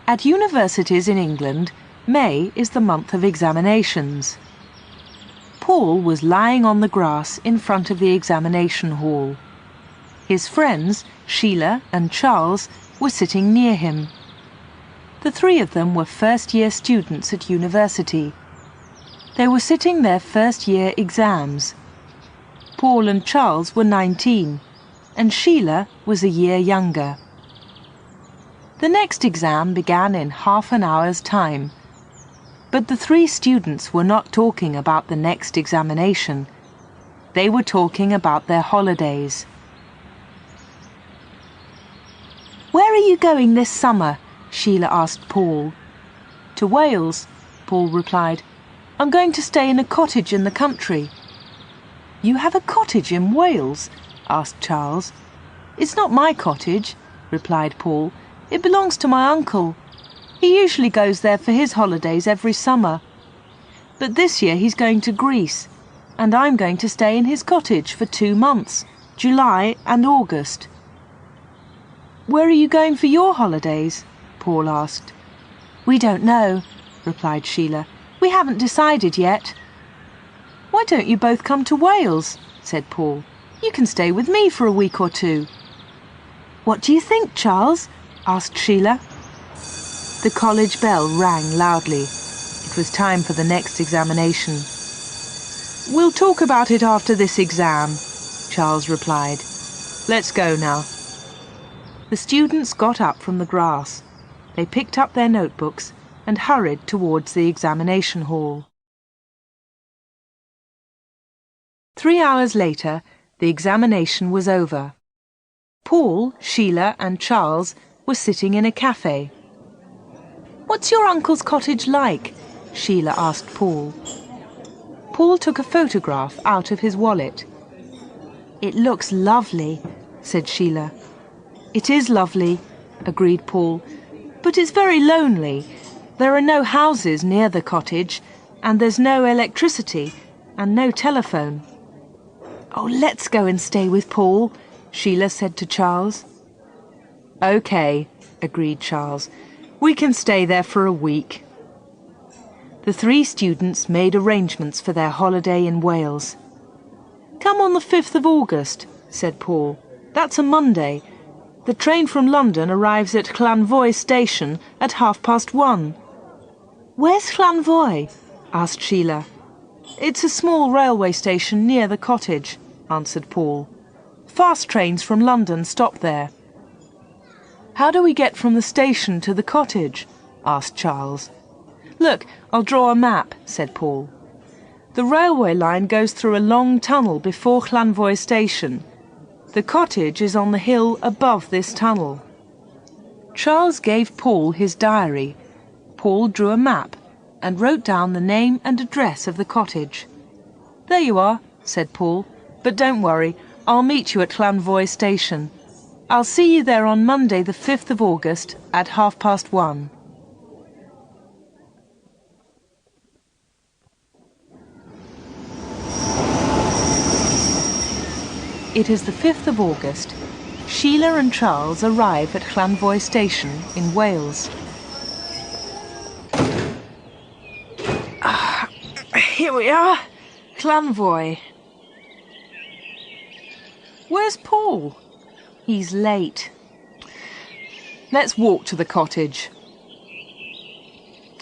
At universities in England, May is the month of examinations. Paul was lying on the grass in front of the examination hall. His friends, Sheila and Charles, were sitting near him. The three of them were first-year students at university. They were sitting their first-year exams. Paul and Charles were 19, and Sheila was a year younger. The next exam began in half an hour's time. But the three students were not talking about the next examination. They were talking about their holidays. "Where are you going this summer?" Sheila asked Paul. "To Wales," Paul replied. "I'm going to stay in a cottage in the country." "You have a cottage in Wales?" asked Charles. "It's not my cottage," replied Paul. "It belongs to my uncle. He usually goes there for his holidays every summer. But this year he's going to Greece, and I'm going to stay in his cottage for 2 months, July and August." "Where are you going for your holidays?" Paul asked. "We don't know," replied Sheila. "We haven't decided yet." "Why don't you both come to Wales?" said Paul. "You can stay with me for a week or 2. "What do you think, Charles?" asked Sheila. The college bell rang loudly. It was time for the next examination. "We'll talk about it after this exam," Charles replied. "Let's go now." The students got up from the grass. They picked up their notebooks and hurried towards the examination hall. 3 hours later, the examination was over. Paul, Sheila and Charles were sitting in a cafe. "What's your uncle's cottage like?" Sheila asked Paul. Paul took a photograph out of his wallet. "It looks lovely," said Sheila. "It is lovely," agreed Paul, "but it's very lonely. There are no houses near the cottage, and there's no electricity and no telephone." "Oh, let's go and stay with Paul," Sheila said to Charles. "OK," agreed Charles. "We can stay there for a week." The three students made arrangements for their holiday in Wales. "Come on the 5th of August," said Paul. "That's a Monday. The train from London arrives at Llanfoy station at 1:30. "Where's Llanfoy?" asked Sheila. "It's a small railway station near the cottage," answered Paul. "Fast trains from London stop there." "How do we get from the station to the cottage?" asked Charles. "Look, I'll draw a map," said Paul. "The railway line goes through a long tunnel before Llanfoy station. The cottage is on the hill above this tunnel." Charles gave Paul his diary. Paul drew a map and wrote down the name and address of the cottage. "There you are," said Paul. "But don't worry, I'll meet you at Llanfoy station. I'll see you there on Monday the 5th of August at 1:30. It is the 5th of August. Sheila and Charles arrive at Llanfoy station in Wales. Here we are, Llanfoy. Where's Paul? He's late. Let's walk to the cottage.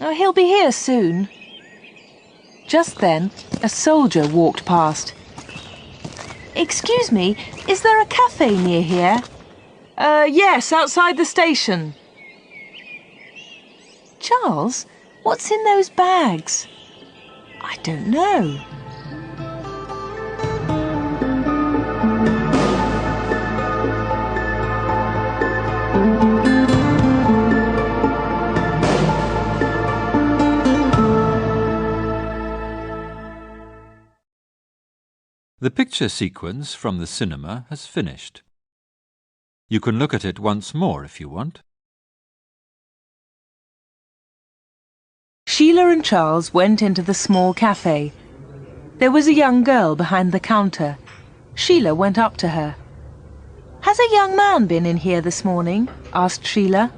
Oh, he'll be here soon. Just then, a soldier walked past. "Excuse me, is there a cafe near here?" Yes, outside the station." "Charles, what's in those bags?" "I don't know." The picture sequence from the cinema has finished. You can look at it once more if you want. Sheila and Charles went into the small cafe. There was a young girl behind the counter. Sheila went up to her. "Has a young man been in here this morning?" asked Sheila.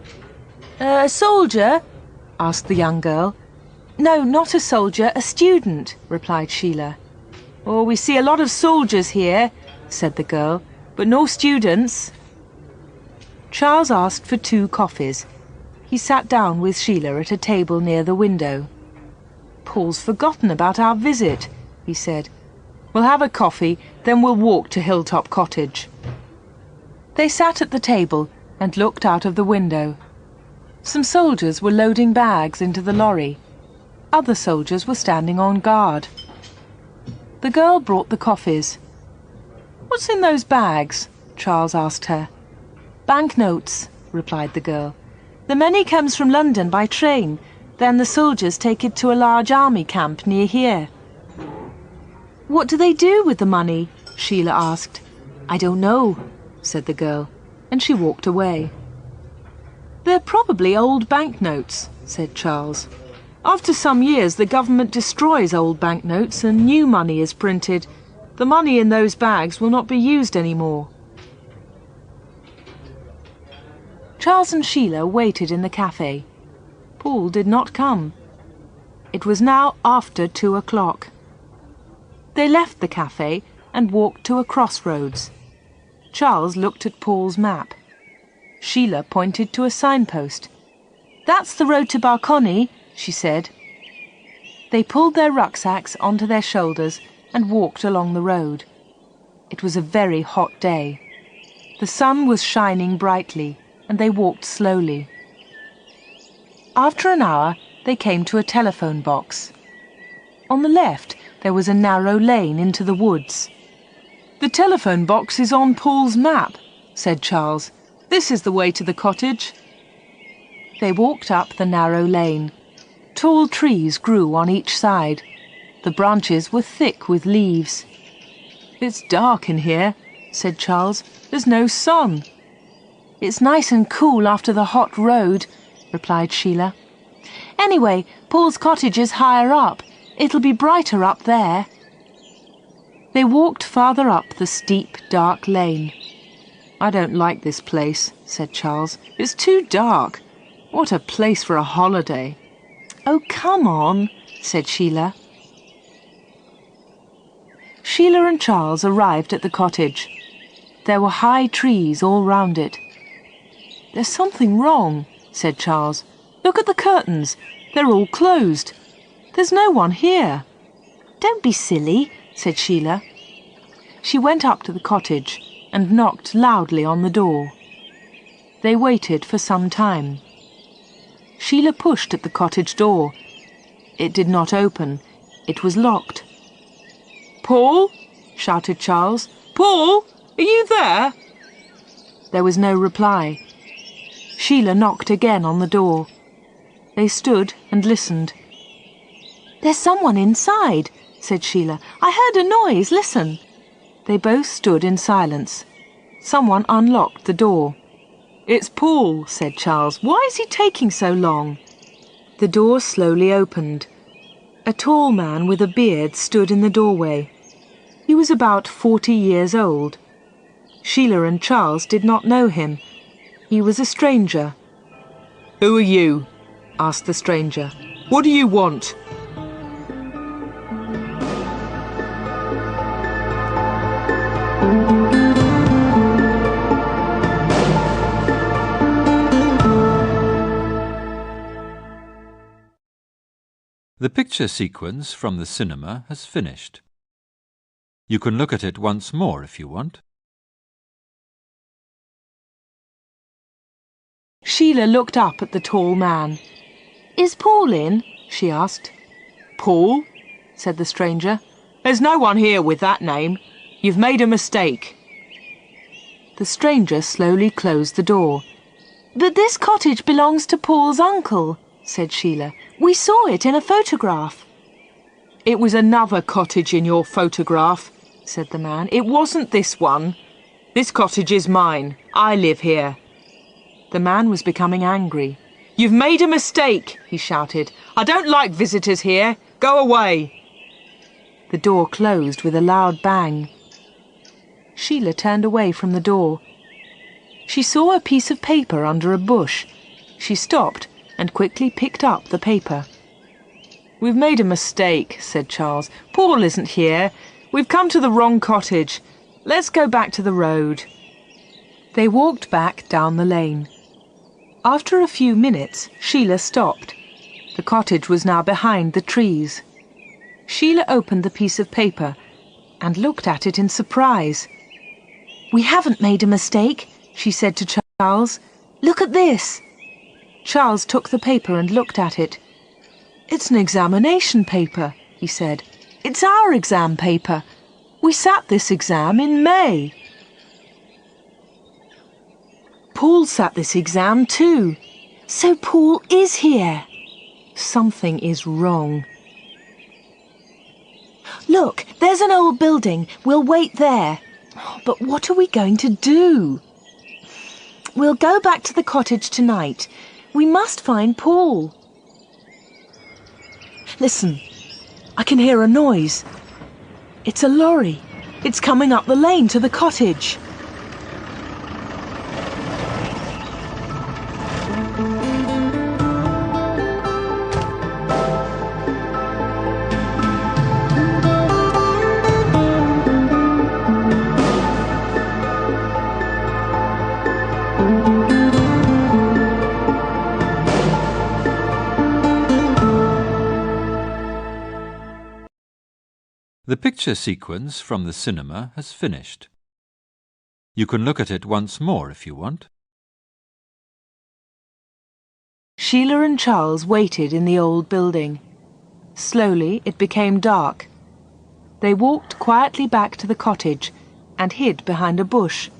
A soldier? Asked the young girl. No, not a soldier, a student, replied Sheila. Oh, we see a lot of soldiers here, said the girl, but no students. Charles asked for 2 coffees. He sat down with Sheila at a table near the window. Paul's forgotten about our visit, he said. We'll have a coffee, then we'll walk to Hilltop Cottage. They sat at the table and looked out of the window. Some soldiers were loading bags into the lorry. Other soldiers were standing on guard. The girl brought the coffees. What's in those bags? Charles asked her. Banknotes, replied the girl. The money comes from London by train. Then the soldiers take it to a large army camp near here. What do they do with the money? Sheila asked. I don't know, said the girl, and she walked away. They're probably old banknotes, said Charles. After some years, the government destroys old banknotes and new money is printed. The money in those bags will not be used anymore. Charles and Sheila waited in the cafe. Paul did not come. It was now after 2 o'clock. They left the cafe and walked to a crossroads. Charles looked at Paul's map. Sheila pointed to a signpost. That's the road to Barcony, she said. They pulled their rucksacks onto their shoulders and walked along the road. It was a very hot day. The sun was shining brightly, and they walked slowly. After an hour, they came to a telephone box. On the left, there was a narrow lane into the woods. The telephone box is on Paul's map, said Charles. This is the way to the cottage. They walked up the narrow lane. Tall trees grew on each side. The branches were thick with leaves. It's dark in here, said Charles. There's no sun. It's nice and cool after the hot road, replied Sheila. Anyway, Paul's cottage is higher up. It'll be brighter up there. They walked farther up the steep, dark lane. I don't like this place, said Charles. It's too dark. What a place for a holiday. Oh, come on, said Sheila. Sheila and Charles arrived at the cottage. There were high trees all round it. There's something wrong, said Charles. Look at the curtains. They're all closed. There's no one here. Don't be silly, said Sheila. She went up to the cottage and knocked loudly on the door. They waited for some time. Sheila pushed at the cottage door. It did not open. It was locked. Paul? Shouted Charles. Paul, are you there? There was no reply. Sheila knocked again on the door. They stood and listened. There's someone inside, said Sheila. I heard a noise. Listen. They both stood in silence. Someone unlocked the door. It's Paul, said Charles. Why is he taking so long? The door slowly opened. A tall man with a beard stood in the doorway. He was about 40 years old. Sheila and Charles did not know him. He was a stranger. Who are you? Asked the stranger. What do you want? The picture sequence from the cinema has finished. You can look at it once more if you want. Sheila looked up at the tall man. Is Paul in? She asked. Paul? Said the stranger. There's no one here with that name. You've made a mistake. The stranger slowly closed the door. But this cottage belongs to Paul's uncle, said Sheila. We saw it in a photograph. It was another cottage in your photograph, said the man. It wasn't this one. This cottage is mine. I live here. The man was becoming angry. You've made a mistake, he shouted. I don't like visitors here. Go away. The door closed with a loud bang. Sheila turned away from the door. She saw a piece of paper under a bush. She stopped and quickly picked up the paper. "We've made a mistake," said Charles. "Paul isn't here. We've come to the wrong cottage. Let's go back to the road." They walked back down the lane. After a few minutes, Sheila stopped. The cottage was now behind the trees. Sheila opened the piece of paper and looked at it in surprise. "We haven't made a mistake," she said to Charles. "Look at this." Charles took the paper and looked at it. "It's an examination paper," he said. "It's our exam paper. We sat this exam in May." "Paul sat this exam too. So Paul is here. Something is wrong." "Look, there's an old building. We'll wait there." "But what are we going to do?" "We'll go back to the cottage tonight. We must find Paul." "Listen, I can hear a noise. It's a lorry. It's coming up the lane to the cottage." The picture sequence from the cinema has finished. You can look at it once more if you want. Sheila and Charles waited in the old building. Slowly it became dark. They walked quietly back to the cottage and hid behind a bush.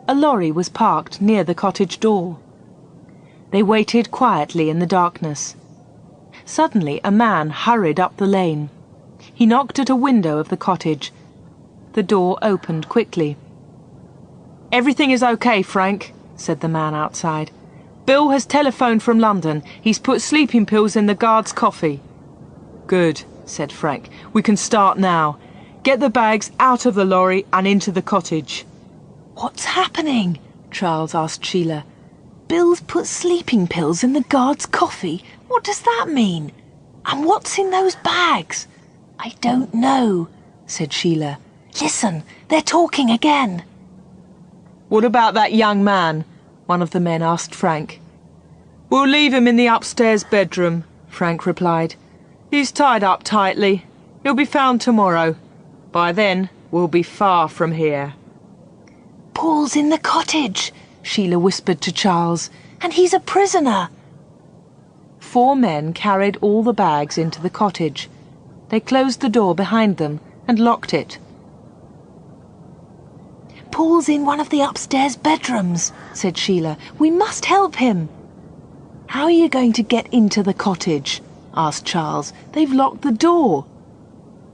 A lorry was parked near the cottage door. They waited quietly in the darkness. Suddenly a man hurried up the lane. He knocked at a window of the cottage. The door opened quickly. "Everything is okay, Frank," said the man outside. "Bill has telephoned from London. He's put sleeping pills in the guard's coffee." "Good," said Frank. "We can start now. Get the bags out of the lorry and into the cottage." "What's happening?" Charles asked Sheila. "Bill's put sleeping pills in the guard's coffee. What does that mean? And what's in those bags?" "I don't know," said Sheila. "Listen, they're talking again." "What about that young man?" one of the men asked Frank. "We'll leave him in the upstairs bedroom," Frank replied. "He's tied up tightly. He'll be found tomorrow. By then, we'll be far from here." "Paul's in the cottage," Sheila whispered to Charles, "and he's a prisoner." 4 men carried all the bags into the cottage. They closed the door behind them and locked it. "Paul's in one of the upstairs bedrooms," said Sheila. "We must help him." "How are you going to get into the cottage?" asked Charles. "They've locked the door."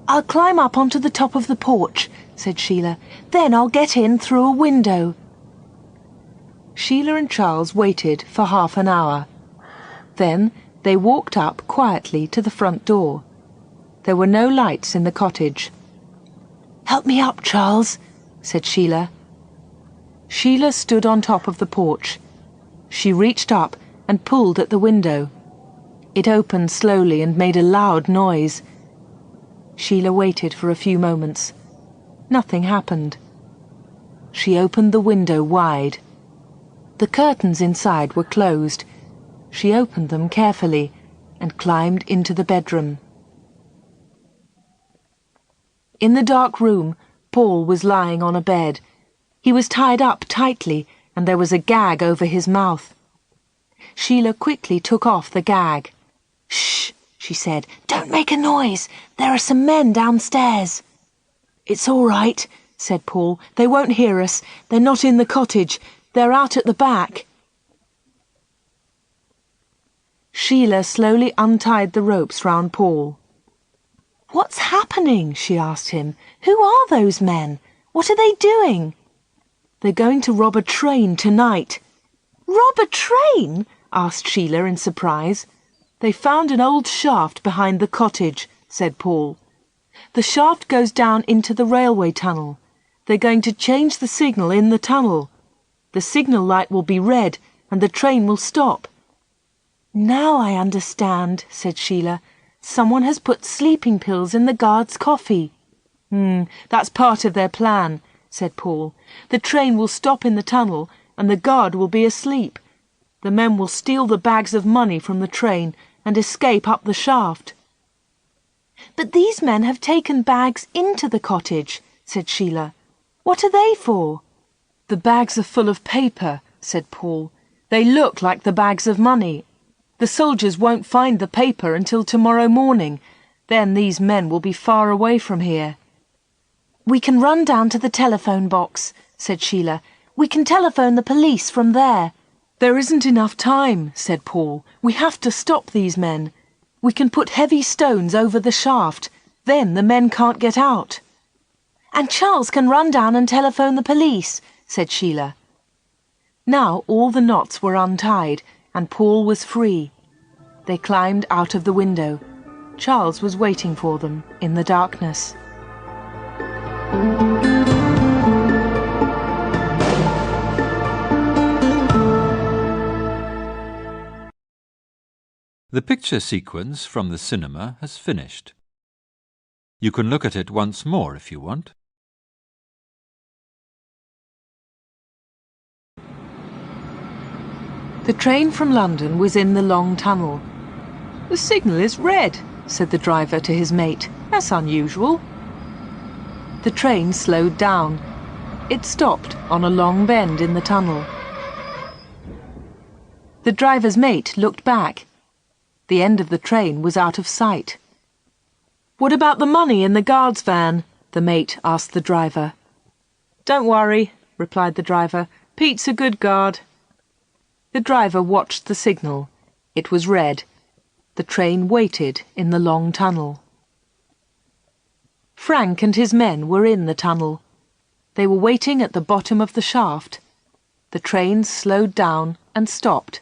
"I'll climb up onto the top of the porch," said Sheila. "Then I'll get in through a window." Sheila and Charles waited for half an hour. Then they walked up quietly to the front door. There were no lights in the cottage. "Help me up, Charles," said Sheila. Sheila stood on top of the porch. She reached up and pulled at the window. It opened slowly and made a loud noise. Sheila waited for a few moments. Nothing happened. She opened the window wide. The curtains inside were closed. She opened them carefully and climbed into the bedroom. In the dark room, Paul was lying on a bed. He was tied up tightly, and there was a gag over his mouth. Sheila quickly took off the gag. "Shh," she said. "Don't make a noise. There are some men downstairs." "It's all right," said Paul. "They won't hear us. They're not in the cottage. They're out at the back." Sheila slowly untied the ropes round Paul. "What's happening?" she asked him. "Who are those men? What are they doing?" "They're going to rob a train tonight." "Rob a train?" asked Sheila in surprise. "They found an old shaft behind the cottage," said Paul. "The shaft goes down into the railway tunnel. They're going to change the signal in the tunnel. The signal light will be red, and the train will stop. Now I understand, said Sheila. Someone has put sleeping pills in the guard's coffee. That's part of their plan, said Paul. The train will stop in the tunnel and the guard will be asleep. The men will steal the bags of money from the train and escape up the shaft. But these men have taken bags into the cottage, said Sheila. What are they for? The bags are full of paper, said Paul. They look like the bags of money. The soldiers won't find the paper until tomorrow morning. Then these men will be far away from here. We can run down to the telephone box, said Sheila. We can telephone the police from there. There isn't enough time, said Paul. We have to stop these men. We can put heavy stones over the shaft. Then the men can't get out. And Charles can run down and telephone the police, said Sheila. Now all the knots were untied and Paul was free. They climbed out of the window. Charles was waiting for them in the darkness. The picture sequence from the cinema has finished. You can look at it once more if you want. The train from London was in the long tunnel. The signal is red, said the driver to his mate. That's unusual. The train slowed down. It stopped on a long bend in the tunnel. The driver's mate looked back. The end of the train was out of sight. What about the money in the guard's van? The mate asked the driver. Don't worry, replied the driver. Pete's a good guard. The driver watched the signal. It was red. The train waited in the long tunnel. Frank and his men were in the tunnel. They were waiting at the bottom of the shaft. The train slowed down and stopped.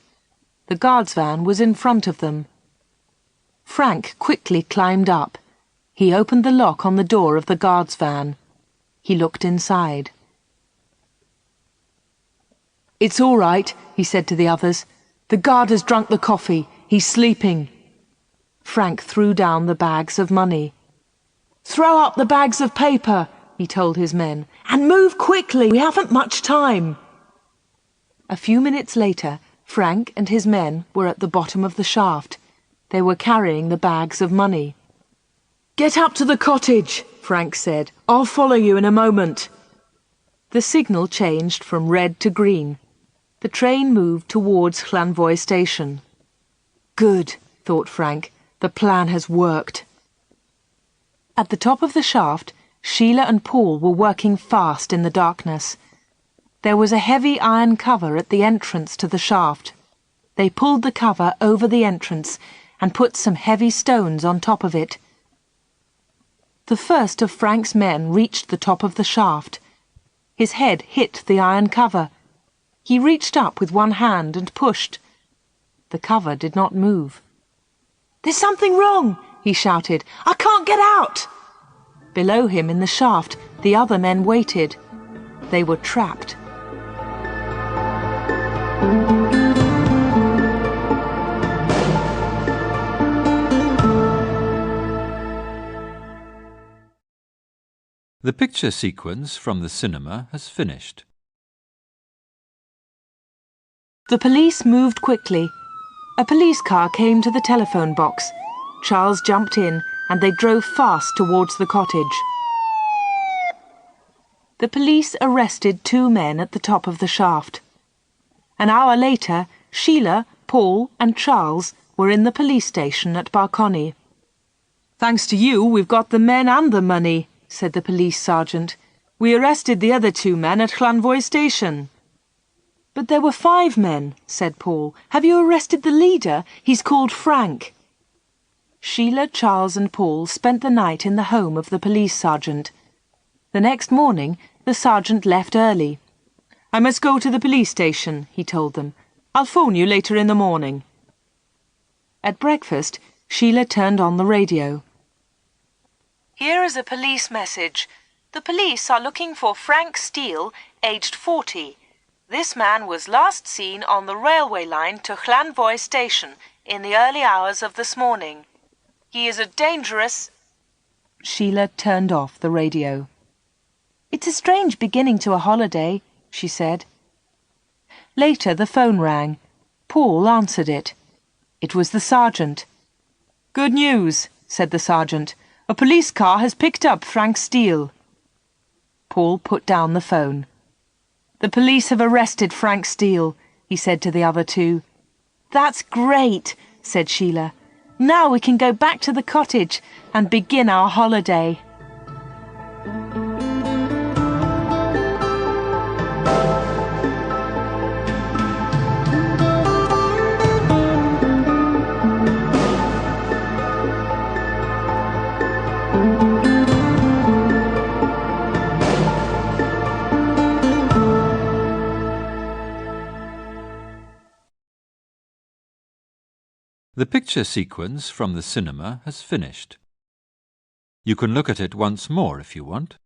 The guard's van was in front of them. Frank quickly climbed up. He opened the lock on the door of the guard's van. He looked inside. It's all right, he said to the others. The guard has drunk the coffee. He's sleeping. Frank threw down the bags of money. Throw up the bags of paper, he told his men, and move quickly. We haven't much time. A few minutes later, Frank and his men were at the bottom of the shaft. They were carrying the bags of money. Get up to the cottage, Frank said. I'll follow you in a moment. The signal changed from red to green. The train moved towards Llanvoy station. Good, thought Frank. The plan has worked. At the top of the shaft, Sheila and Paul were working fast in the darkness. There was a heavy iron cover at the entrance to the shaft. They pulled the cover over the entrance and put some heavy stones on top of it. The first of Frank's men reached the top of the shaft. His head hit the iron cover. He reached up with one hand and pushed. The cover did not move. There's something wrong, he shouted. I can't get out. Below him in the shaft, the other men waited. They were trapped. The picture sequence from the cinema has finished. The police moved quickly. A police car came to the telephone box. Charles jumped in and they drove fast towards the cottage. The police arrested 2 men at the top of the shaft. An hour later, Sheila, Paul and Charles were in the police station at Barconney. Thanks to you, we've got the men and the money, said the police sergeant. We arrested the other 2 men at Llanvoy station. But there were 5 men, said Paul. Have you arrested the leader? He's called Frank. Sheila, Charles and Paul spent the night in the home of the police sergeant. The next morning, the sergeant left early. I must go to the police station, he told them. I'll phone you later in the morning. At breakfast, Sheila turned on the radio. Here is a police message. The police are looking for Frank Steele, aged 40. This man was last seen on the railway line to Llanvoy station in the early hours of this morning. He is a dangerous... Sheila turned off the radio. It's a strange beginning to a holiday, she said. Later the phone rang. Paul answered it. It was the sergeant. Good news, said the sergeant. A police car has picked up Frank Steele. Paul put down the phone. The police have arrested Frank Steele, he said to the other two. That's great, said Sheila. Now we can go back to the cottage and begin our holiday. The picture sequence from the cinema has finished. You can look at it once more if you want.